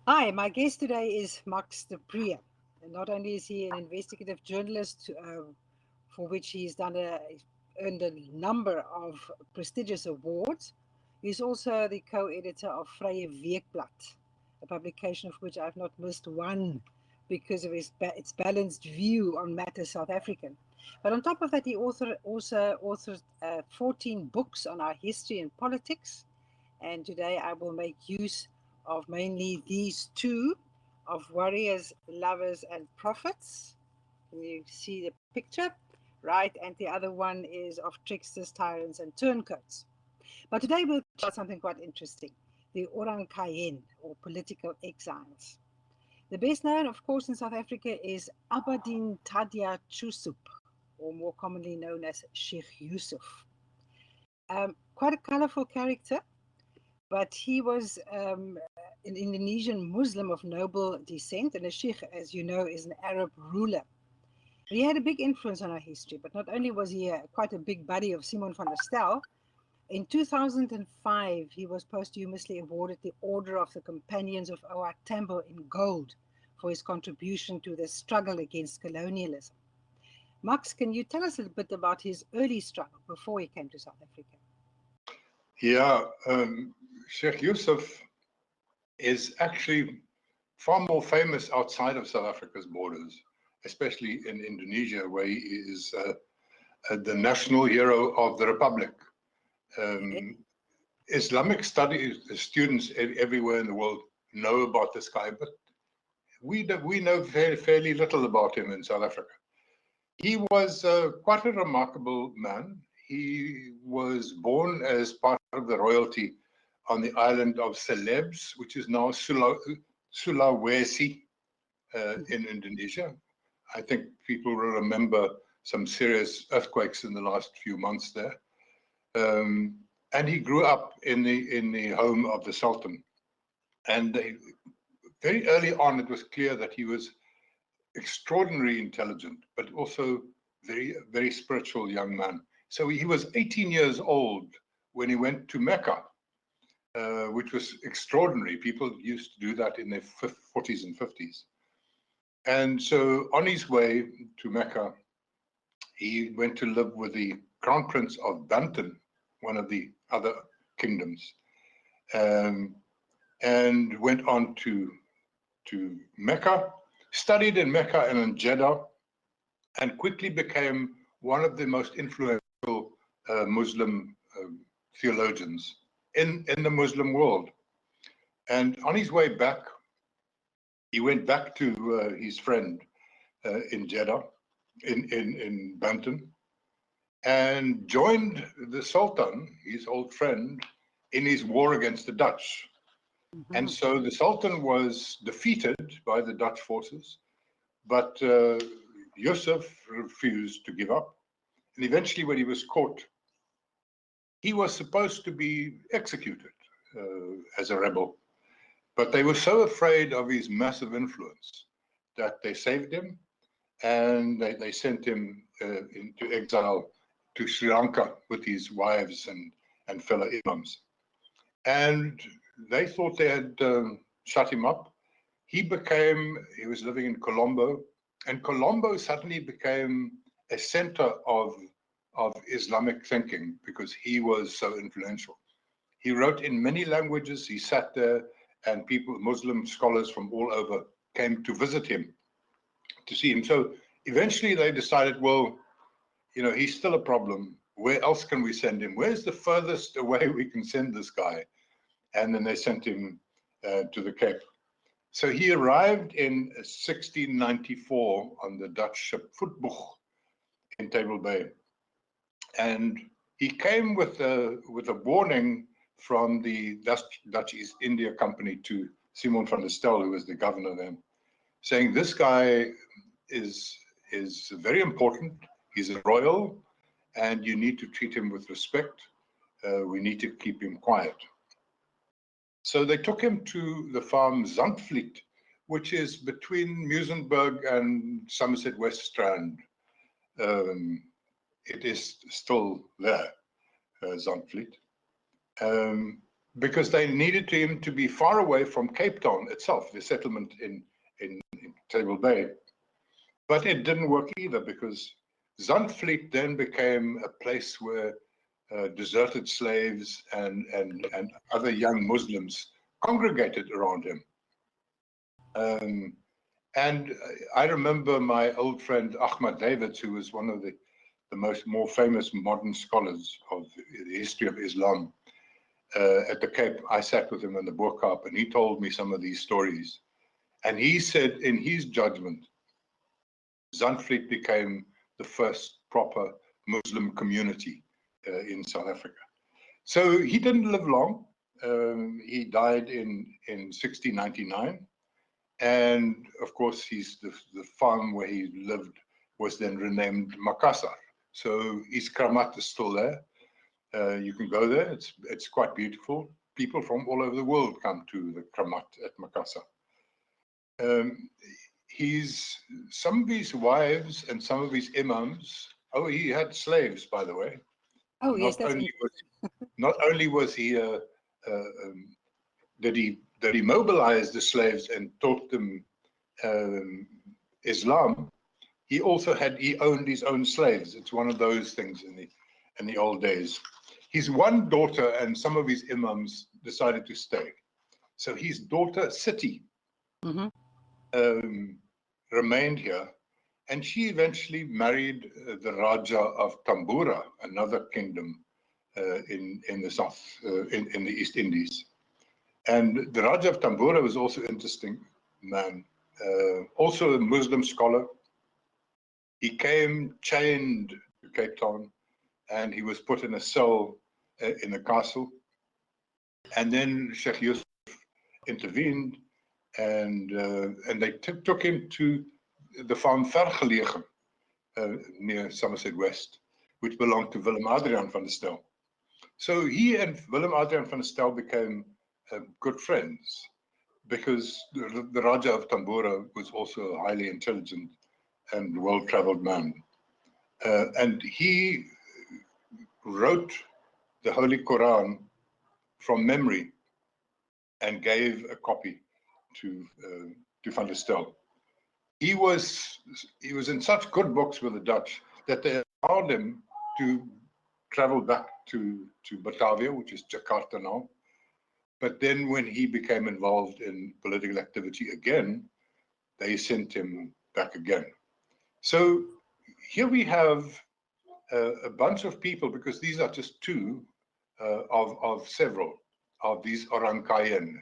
Hi, my guest today is Max de Preez. And not only is he an investigative journalist, for which he's earned a number of prestigious awards, he's also the co-editor of Vrije Weekblad, a publication of which I've not missed one because of its balanced view on matters South African. But on top of that, he also authored 14 books on our history and politics. And today I will make use of mainly these two of warriors, lovers, and prophets. Can you see the picture? Right, and the other one is of tricksters, tyrants, and turncoats. But today we'll talk about something quite interesting, the Orang Cayen, or political exiles. The best known, of course, in South Africa is Abadin Tadia Chusup, or more commonly known as Sheikh Yusuf. Quite a colorful character, but he was an Indonesian Muslim of noble descent, and a sheikh, as you know, is an Arab ruler. He had a big influence on our history, but not only was he quite a big buddy of Simon van der Stel, in 2005 he was posthumously awarded the Order of the Companions of OR Tambo in gold for his contribution to the struggle against colonialism. Max, can you tell us a little bit about his early struggle before he came to South Africa? Yeah, Sheikh Yusuf is actually far more famous outside of South Africa's borders, especially in Indonesia, where he is the national hero of the Republic. Islamic studies students everywhere in the world know about this guy, but we know fairly little about him in South Africa. He was quite a remarkable man. He was born as part of the royalty on the island of Celebes, which is now Sulawesi in Indonesia. I think people will remember some serious earthquakes in the last few months there. And he grew up in the home of the Sultan. And very early on, it was clear that he was extraordinarily intelligent, but also very spiritual young man. So he was 18 years old when he went to Mecca, which was extraordinary. People used to do that in their 40s and 50s. And so on his way to Mecca, he went to live with the Crown Prince of Banten, one of the other kingdoms, and went on to Mecca, studied in Mecca and in Jeddah, and quickly became one of the most influential Muslim theologians in the Muslim world. And on his way back, he went back to his friend in Jeddah, in Banten, and joined the Sultan, his old friend, in his war against the Dutch. And so the Sultan was defeated by the Dutch forces, but Yusuf refused to give up. And eventually, when he was caught, he was supposed to be executed as a rebel. But they were so afraid of his massive influence that they saved him, and they sent him into exile to Sri Lanka with his wives and fellow imams. And they thought they had shut him up. He was living in Colombo, and Colombo suddenly became a center of Islamic thinking because he was so influential. He wrote in many languages. He sat there, and Muslim scholars from all over came to visit him, to see him. So eventually they decided, well, he's still a problem. Where else can we send him? Where's the furthest away we can send this guy? And then they sent him to the Cape. So he arrived in 1694 on the Dutch ship Voetboeg in Table Bay. And he came with a warning from the Dutch East India Company to Simon van der Stel, who was the governor then, saying this guy is very important. He's a royal, and you need to treat him with respect. We need to keep him quiet. So they took him to the farm Zandvliet, which is between Muizenberg and Somerset West Strand. It is still there, Zandvliet. because they needed him to be far away from Cape Town itself, the settlement in Table Bay. But it didn't work either, because Zandvliet then became a place where deserted slaves and other young Muslims congregated around him. And I remember my old friend Ahmad Davids, who was one of the more famous modern scholars of the history of Islam, at the Cape. I sat with him in the Boerkaap, and he told me some of these stories. And he said, in his judgment, Zandvliet became the first proper Muslim community in South Africa. So he didn't live long. He died in 1699. And of course, the farm where he lived was then renamed Makassar. So his kramat is still there. You can go there. It's quite beautiful. People from all over the world come to the kramat at Makassar. Some of his wives and some of his imams. Oh, he had slaves, by the way. Oh, yes, that's not only was he did he mobilize the slaves and taught them Islam. He owned his own slaves. It's one of those things in the old days. His one daughter and some of his imams decided to stay. So his daughter Siti remained here, and she eventually married the Raja of Tambura, another kingdom in the south, in the East Indies. And the Raja of Tambura was also an interesting man, also a Muslim scholar. He came chained to Cape Town, and he was put in a cell in the castle. And then Sheikh Yusuf intervened, and they took him to the farm Vergelegen near Somerset West, which belonged to Willem Adriaan van der Stel. So he and Willem Adriaan van der Stel became good friends, because the Raja of Tambura was also a highly intelligent and well-traveled man. And he wrote the Holy Quran from memory and gave a copy to Van der Stel. He was in such good books with the Dutch that they allowed him to travel back to Batavia, which is Jakarta now. But then when he became involved in political activity again, they sent him back again. So here we have a bunch of people, because these are just two of several of these Orang Cayen,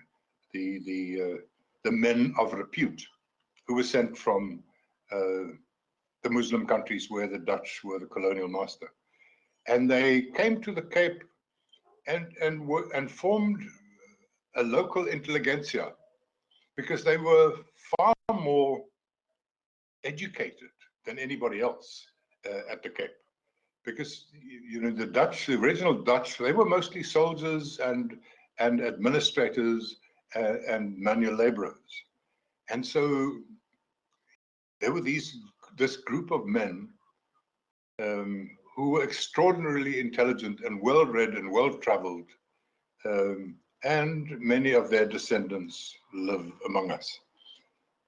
the men of repute, who were sent from the Muslim countries where the Dutch were the colonial master. And they came to the Cape and formed a local intelligentsia, because they were far more educated than anybody else at the Cape. Because, you know, the original Dutch, they were mostly soldiers and administrators and manual laborers. And so there were this group of men who were extraordinarily intelligent and well-read and well-traveled, and many of their descendants live among us.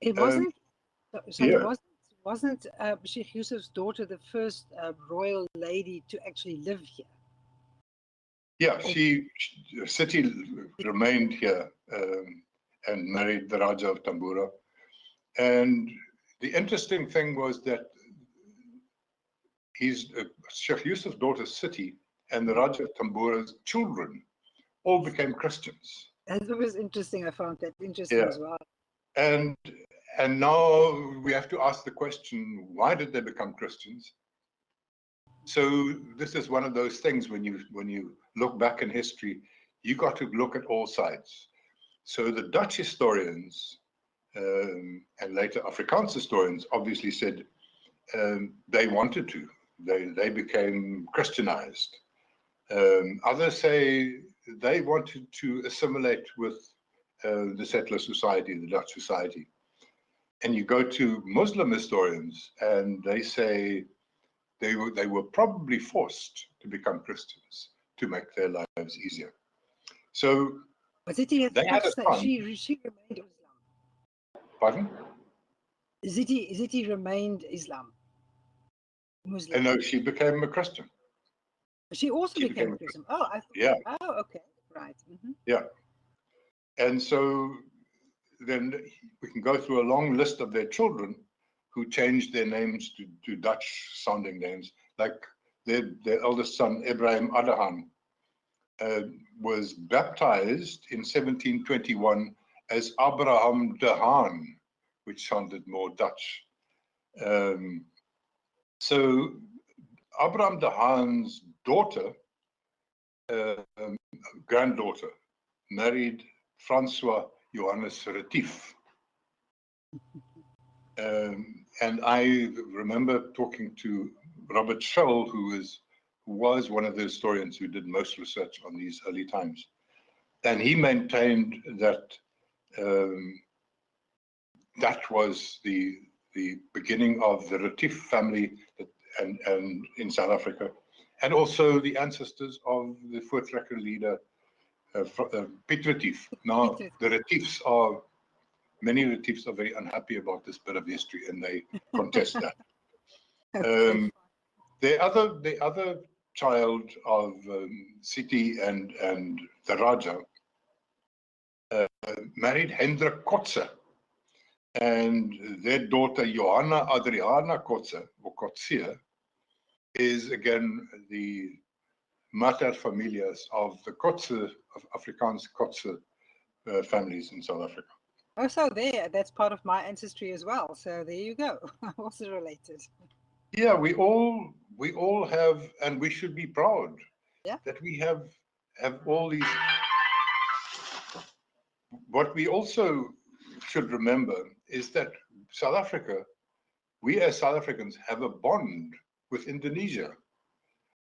It wasn't, Yeah. wasn't Sheikh Yusuf's daughter the first royal lady to actually live here? Yeah, Siti remained here and married the Raja of Tambura. And the interesting thing was that Sheikh Yusuf's daughter Siti and the Raja of Tambura's children all became Christians. That was interesting. I found that interesting as well. And now we have to ask the question, why did they become Christians? So this is one of those things, when you look back in history, you got to look at all sides. So the Dutch historians and later Afrikaans historians obviously said they wanted to. They became Christianized. Others say they wanted to assimilate with the settler society, the Dutch society. And you go to Muslim historians, and they say they were probably forced to become Christians to make their lives easier. So But Ziti, they had a son. she remained Islam. Pardon? Ziti remained Muslim. No, she became a Christian. She also She became became a Christian. Oh, I thought. Yeah, Oh, okay, right. yeah. And so then we can go through a long list of their children who changed their names to Dutch sounding names, like their eldest son, Ibrahim Adahan, was baptized in 1721 as Abraham de Haan, which sounded more Dutch. So Abraham de Haan's daughter, granddaughter, married Francois Johannes Retief. And I remember talking to Robert Schell, who was one of the historians who did most research on these early times. And he maintained that that was the beginning of the Retief family and in South Africa, and also the ancestors of the Voortrekker leader, Piet Retief. Now, the Retiefs are, many Retiefs are very unhappy about this bit of history, and they contest that. Okay. The other child of Siti and the Raja married Hendrik Kotze, and their daughter Johanna Adriana Kotze, or Kotze, is again the mater familias of the Kotze, of Afrikaans Kotze families in South Africa. Oh, so that's part of my ancestry as well. So there you go. Also related. Yeah, we all have, and we should be proud that we have all these. What we also should remember is that South Africa, we as South Africans have a bond with Indonesia.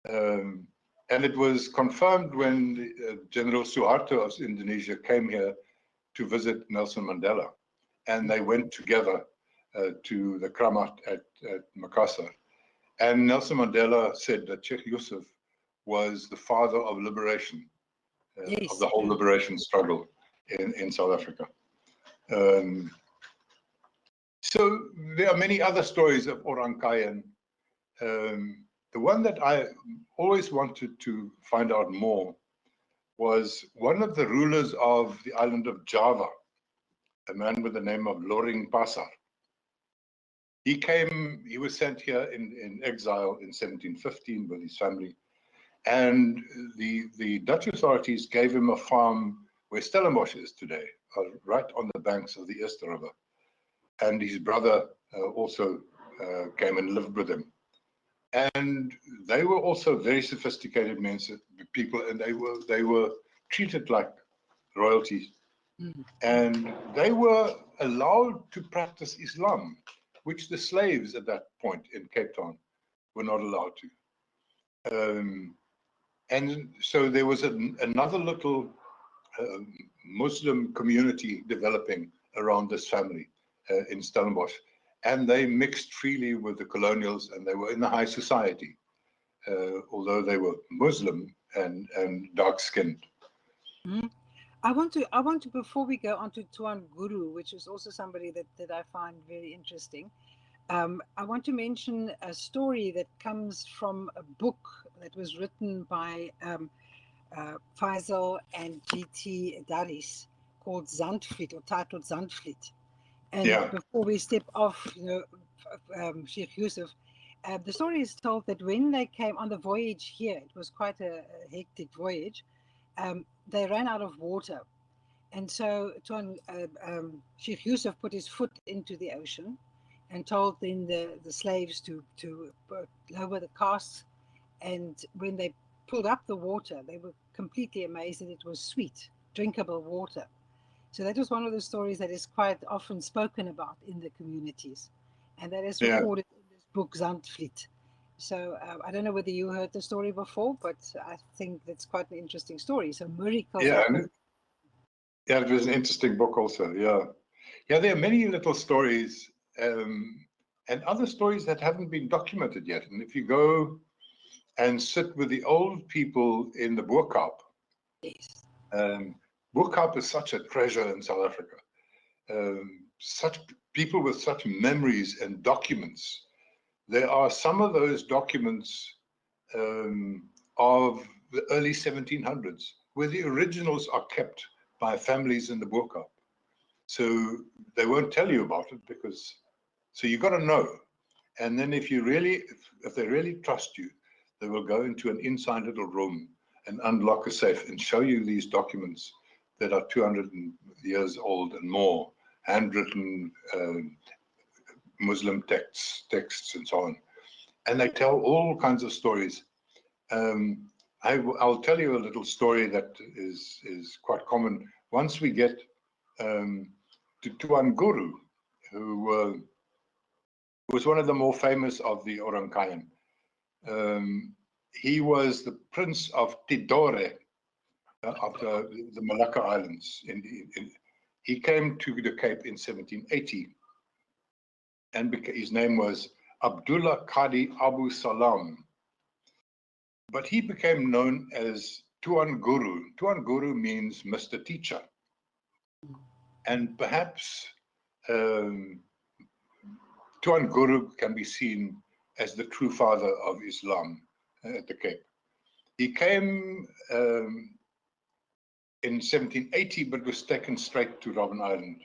And it was confirmed when General Suharto of Indonesia came here to visit Nelson Mandela. And they went together to the Kramat at Makassar. And Nelson Mandela said that Sheikh Yusuf was the father of liberation, of the whole liberation struggle in South Africa. So there are many other stories of Orang Cayen. The one that I always wanted to find out more was one of the rulers of the island of Java, a man with the name of Loring Pasar. He was sent here in exile in 1715 with his family. And the Dutch authorities gave him a farm where Stellenbosch is today, right on the banks of the Eerste River. And his brother also came and lived with him. And they were also very sophisticated people, and they were treated like royalty. And they were allowed to practice Islam, which the slaves at that point in Cape Town were not allowed to. And so there was another little Muslim community developing around this family in Stellenbosch. And they mixed freely with the colonials, and they were in the high society, although they were Muslim and dark-skinned. I want to, before we go on to Tuan Guru, which is also somebody that I find very interesting, I want to mention a story that comes from a book that was written by Faisal and G.T. Daris called Zandvliet, or titled Zandvliet. And before we step off, Sheikh Yusuf, the story is told that when they came on the voyage here, it was quite a hectic voyage, they ran out of water. And so Sheikh Yusuf put his foot into the ocean and told then the slaves to lower the casks. And when they pulled up the water, they were completely amazed that it was sweet, drinkable water. So that was one of the stories that is quite often spoken about in the communities. And that is recorded in this book, Zandvliet. So I don't know whether you heard the story before, but I think that's quite an interesting story. So miracles. Yeah, it was an interesting book also. Yeah, there are many little stories and other stories that haven't been documented yet. And if you go and sit with the old people in the Boerkaap, Boekhout is such a treasure in South Africa. Such people with such memories and documents. There are some of those documents of the early 1700s, where the originals are kept by families in the Boekhout. So they won't tell you about it because, so you got to know. And then if they really trust you, they will go into an inside little room and unlock a safe and show you these documents that are 200 years old and more, handwritten Muslim texts and so on. And they tell all kinds of stories. I'll tell you a little story that is quite common. Once we get to Tuan Guru, who was one of the more famous of the Orang Cayen. He was the Prince of Tidore, of the Malacca Islands. He came to the Cape in 1780, and his name was Abdullah Qadi Abu Salam. But he became known as Tuan Guru. Tuan Guru means Mr. Teacher. And perhaps Tuan Guru can be seen as the true father of Islam at the Cape. He came in 1780, but was taken straight to Robben Island.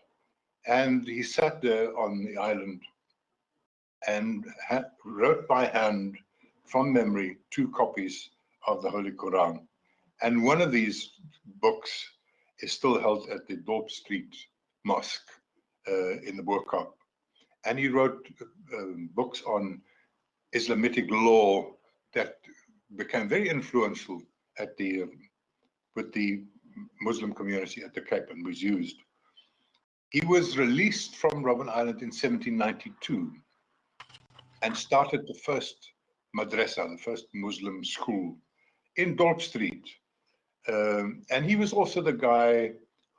And he sat there on the island and wrote by hand, from memory, 2 copies of the Holy Quran. And one of these books is still held at the Dorp Street Mosque in the Boekhout. And he wrote books on Islamic law that became very influential at with the Muslim community at the Cape and was used. He was released from Robben Island in 1792 and started the first madrasa, the first Muslim school in Dorp Street. And he was also the guy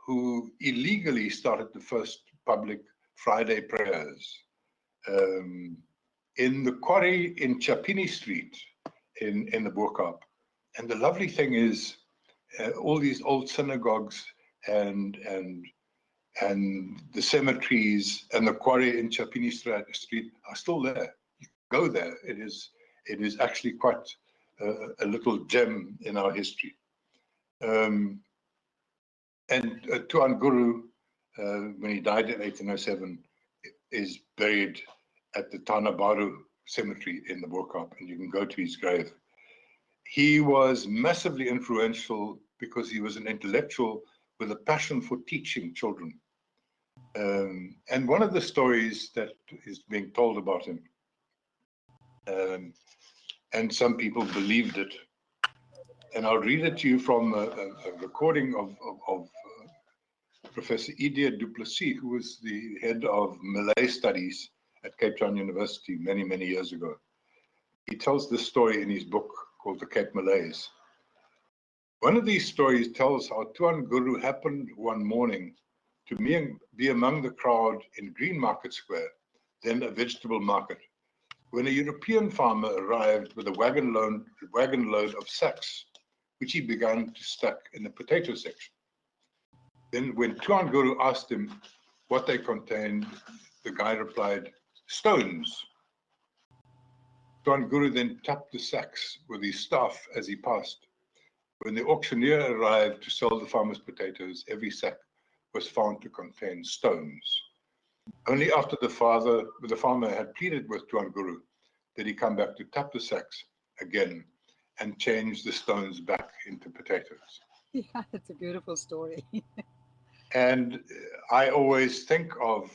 who illegally started the first public Friday prayers in the quarry in Chapini Street in the Boekhout. And the lovely thing is, all these old synagogues and the cemeteries and the quarry in Chapini Street are still there. You go there. It is actually quite a little gem in our history. And Tuan Guru, when he died in 1807, is buried at the Tanah Baru cemetery in the Boekhout, and you can go to his grave. He was massively influential because he was an intellectual with a passion for teaching children. And one of the stories that is being told about him, and some people believed it, and I'll read it to you from a recording of Professor Idia du Plessis, who was the head of Malay studies at Cape Town University many, many years ago. He tells this story in his book called The Cape Malays. One of these stories tells how Tuan Guru happened one morning to be among the crowd in Green Market Square, then a vegetable market, when a European farmer arrived with a wagon load of sacks, which he began to stack in the potato section. Then when Tuan Guru asked him what they contained, the guy replied, "Stones." Tuan Guru then tapped the sacks with his staff as he passed. When the auctioneer arrived to sell the farmer's potatoes, every sack was found to contain stones. Only after the farmer had pleaded with Tuan Guru did he come back to tap the sacks again and change the stones back into potatoes. Yeah, it's a beautiful story. And I always think of,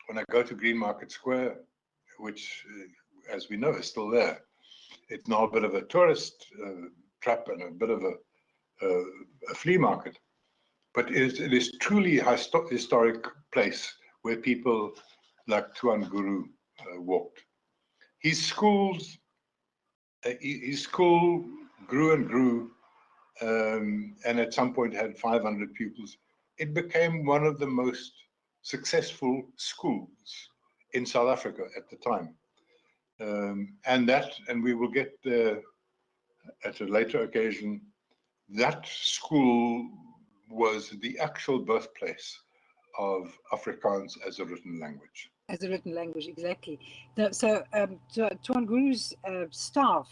when I go to Green Market Square, which, as we know, is still there. It's now a bit of a tourist trap and a bit of a flea market. But it is truly a historic place where people like Tuan Guru walked. His school grew and grew, and at some point had 500 pupils. It became one of the most successful schools in South Africa at the time. And we will get at a later occasion, that school was the actual birthplace of Afrikaans as a written language. As a written language, exactly. So Tuan Guru's staff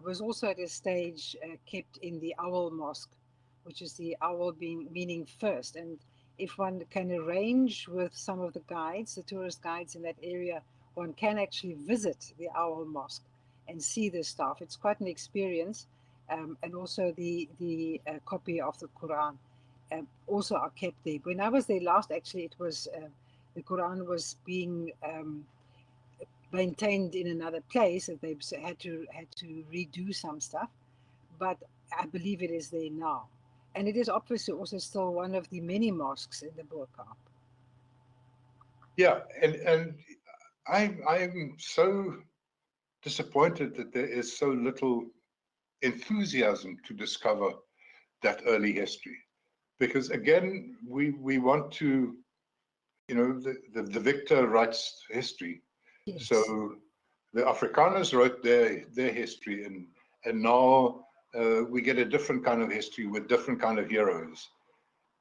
was also at a stage kept in the Owl Mosque, which is the owl being meaning first. And if one can arrange with some of the guides, the tourist guides in that area, one can actually visit the Owl Mosque and see the staff. It's quite an experience. And also the copy of the Quran also are kept there. When I was there last, actually, it was the Quran was being maintained in another place, and they had to redo some stuff. But I believe it is there now, and it is obviously also still one of the many mosques in the Burkamp. Yeah, and I'm so disappointed that there is so little enthusiasm to discover that early history, because again, we want to, you know, the victor writes history. So Yes, the Afrikaners wrote their history, and now we get a different kind of history with different kind of heroes.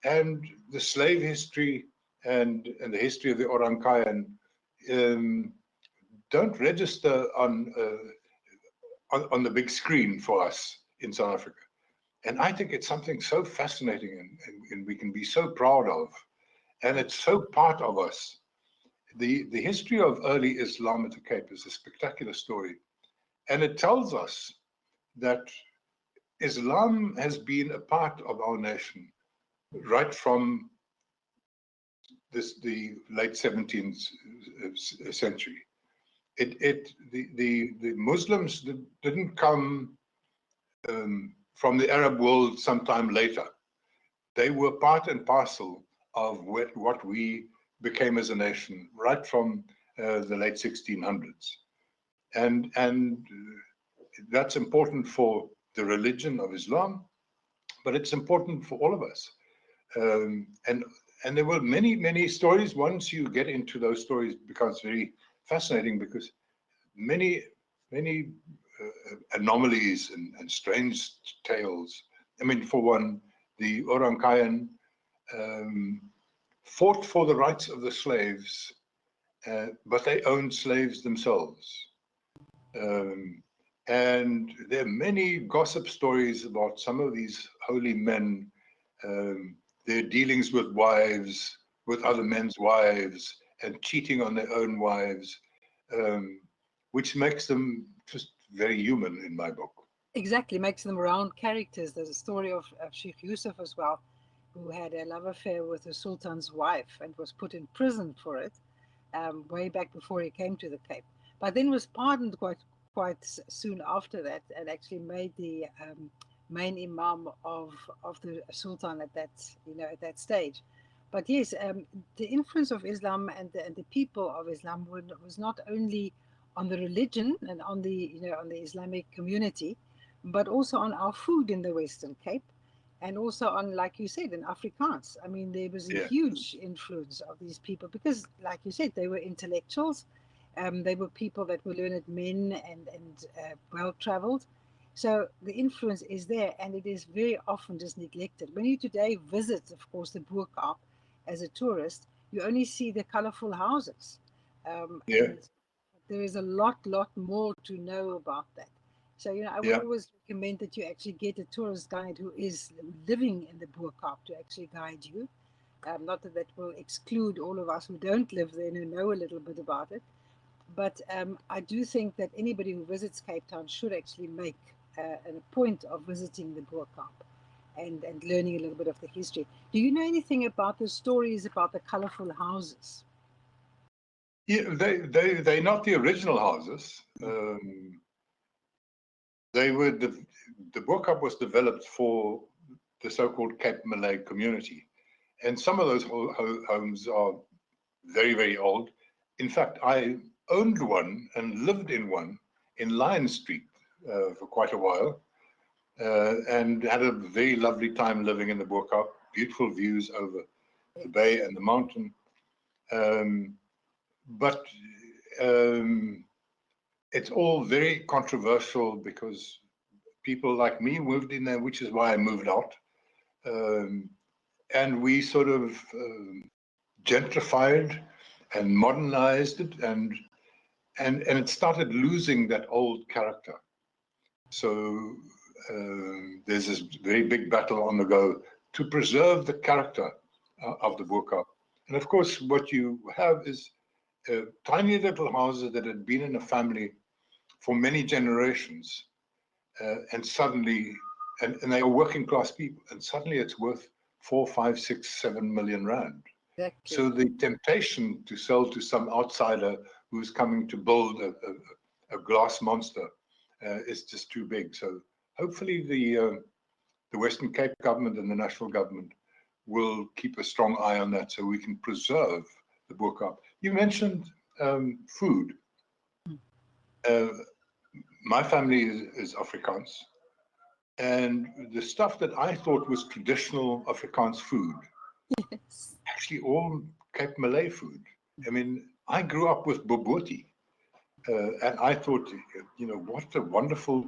And the slave history and the history of the Orang Cayen don't register on the big screen for us in South Africa. And I think it's something so fascinating and we can be so proud of. And it's so part of us. The history of early Islam at the Cape is a spectacular story. And it tells us that Islam has been a part of our nation right from the late 17th century. The Muslims didn't come from the Arab world sometime later. They were part and parcel of what we became as a nation right from the late 1600s. And that's important for the religion of Islam, but it's important for all of us. And there were many stories. Once you get into those stories, it becomes very fascinating because many anomalies and strange tales. I mean, for one, the Orang Cayen fought for the rights of the slaves, but they owned slaves themselves. And there are many gossip stories about some of these holy men, their dealings with wives, with other men's wives, and cheating on their own wives, which makes them just very human in my book. exactly, makes them round characters. There's a story of Sheikh Yusuf as well, who had a love affair with the Sultan's wife and was put in prison for it way back before he came to the Cape. But then was pardoned quite soon after that, and actually made the main imam of the Sultan at that at that stage. But yes, the influence of Islam and the people of Islam was not only on the religion and on the on the Islamic community, but also on our food in the Western Cape, and also on, like you said, in Afrikaans. I mean, there was a Yeah, huge influence of these people because, like you said, they were intellectuals. They were people that were learned men and well traveled. So the influence is there, and it is very often just neglected. When you today visit, of course, the Burkamp as a tourist, you only see the colorful houses. yeah, And there is a lot more to know about that. So, I would yeah. always recommend that you actually get a tourist guide who is living in the Burkamp to actually guide you. Not that that will exclude all of us who don't live there and who know a little bit about it. But I do think that anybody who visits Cape Town should actually make a point of visiting the Burkamp and learning a little bit of the history. Do you know anything about the stories about the colorful houses? Yeah, they're not the original houses. They were the Burkamp was developed for the so-called Cape Malay community, and some of those homes are very old. In fact, I owned one and lived in one in Lion Street for quite a while, and had a very lovely time living in the Burkamp. Beautiful views over the bay and the mountain. But it's all very controversial because people like me moved in there, which is why I moved out. um, and we sort of gentrified and modernized it, and it started losing that old character. So there's this very big battle on the go to preserve the character of the Boerkaap. And of course, what you have is tiny little houses that had been in a family for many generations, and suddenly, and they are working class people, and suddenly it's worth 4, 5, 6, 7 million rand. Exactly. So the temptation to sell to some outsider who's coming to build a glass monster is just too big. So hopefully the Western Cape government and the national government will keep a strong eye on that so we can preserve the Boerkaap. You mentioned food. My family is Afrikaans, and the stuff that I thought was traditional Afrikaans food, Yes. actually all Cape Malay food. I mean, I grew up with boboti, and I thought, you know, what a wonderful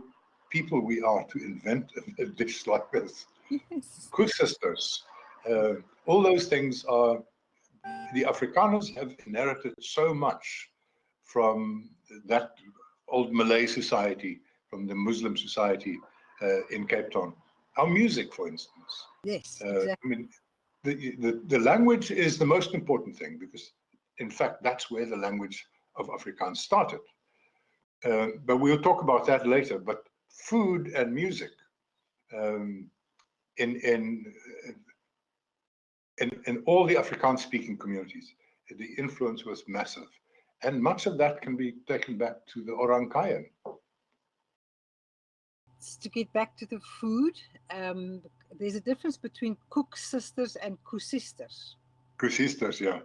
people we are to invent a dish like this. Yes. Koesisters, all those things are, the Afrikaners have inherited so much from that old Malay society, from the Muslim society in Cape Town. Our music, for instance. Yes, I exactly. mean, the language is the most important thing because, in fact, that's where the language of Afrikaans started. But we'll talk about that later. But food and music um, in, in, in all the Afrikaans-speaking communities, the influence was massive. And much of that can be taken back to the Orang Cayen. To get back to the food, there's a difference between cook sisters and koesisters. Koesisters, yeah.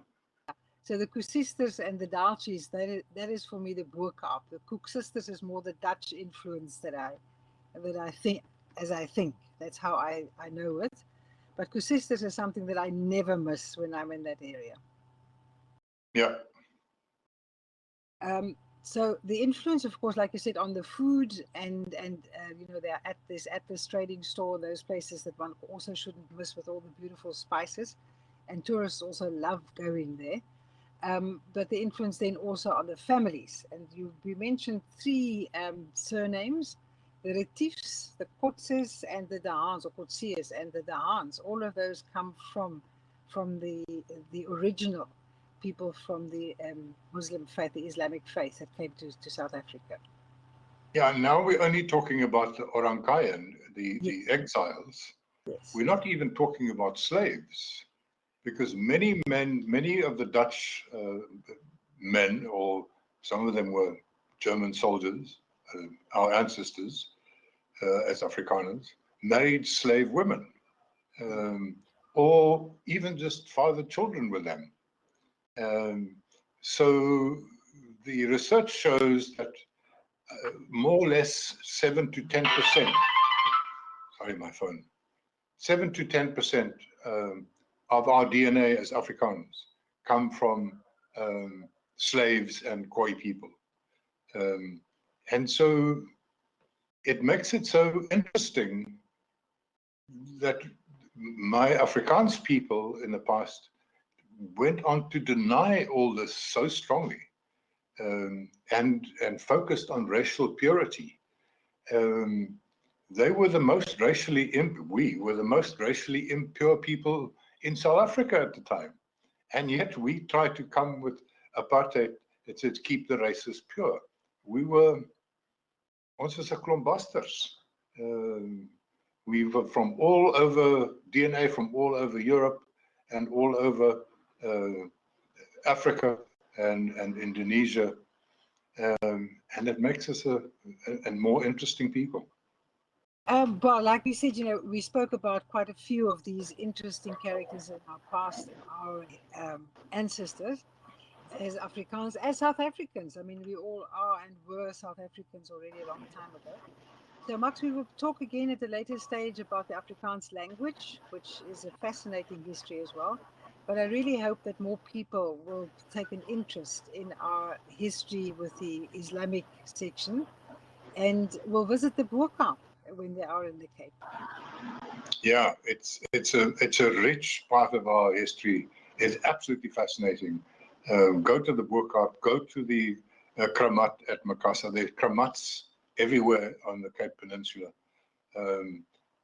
So the koesisters and the Dalchies, that is for me the Boerkaap. The cook sisters is more the Dutch influence that I think, as I think. That's how I know it. But koesisters is something that I never miss when I'm in that area. Yeah. So the influence, of course, like you said, on the food and you know, they're at this trading store, those places that one also shouldn't miss with all the beautiful spices, and tourists also love going there. But the influence then also on the families, and we mentioned three surnames: the Retiefs, the Kotses, and the Dahans, or Kotsiers and the Dahans. All of those come from the original people from the Muslim faith, the Islamic faith, that came to South Africa. Yeah, now we're only talking about the Orang Cayen, the exiles. Yes. We're not even talking about slaves, because many men, many of the Dutch men, or some of them were German soldiers, our ancestors as Afrikaners, married slave women, or even just fathered children with them. So the research shows that more or less 7 to 10%, sorry, my phone, 7 to 10% of our DNA as Afrikaners come from slaves and Khoi people. And so it makes it so interesting that my Afrikaans people in the past went on to deny all this so strongly, and focused on racial purity. They were the most racially we were the most racially impure people in South Africa at the time, and yet we tried to come with apartheid that said keep the races pure. We were, ons is 'n klomp basters. We were from all over, DNA from all over Europe and all over Africa and Indonesia, and it makes us a more interesting people. But like we said, you know, we spoke about quite a few of these interesting characters in our past, our ancestors, as Afrikaans, as South Africans. I mean, we all are and were South Africans already a long time ago. So, Max, we will talk again at a later stage about the Afrikaans language, which is a fascinating history as well. But I really hope that more people will take an interest in our history with the Islamic section, and will visit the Boerkaap when they are in the Cape. Yeah, it's a rich part of our history. It's absolutely fascinating. Go to the Boerkaap, go to the Kramat at Makassar. There's Kramats everywhere on the Cape Peninsula.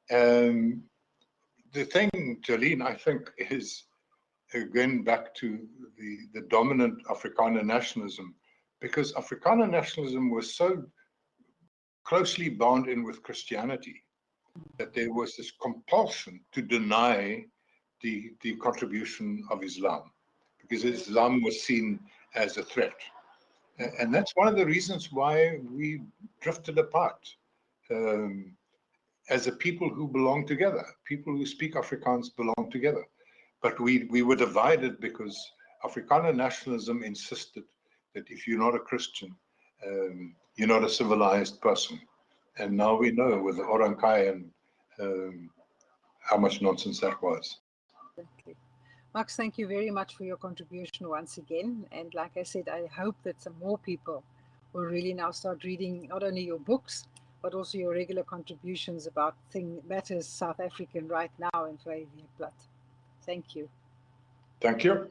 And the thing, Jolene, I think, is again back to the dominant Afrikaner nationalism, because Afrikaner nationalism was so closely bound in with Christianity that there was this compulsion to deny the contribution of Islam, because Islam was seen as a threat. And that's one of the reasons why we drifted apart as a people who belong together. People who speak Afrikaans belong together. But we were divided because Afrikaner nationalism insisted that if you're not a Christian, you're not a civilized person. And now we know with the Orang Cayen how much nonsense that was. Exactly. Max, thank you very much for your contribution once again. And like I said, I hope that some more people will really now start reading not only your books, but also your regular contributions about matters South African right now in Vryheid Blad. Thank you. Thank you.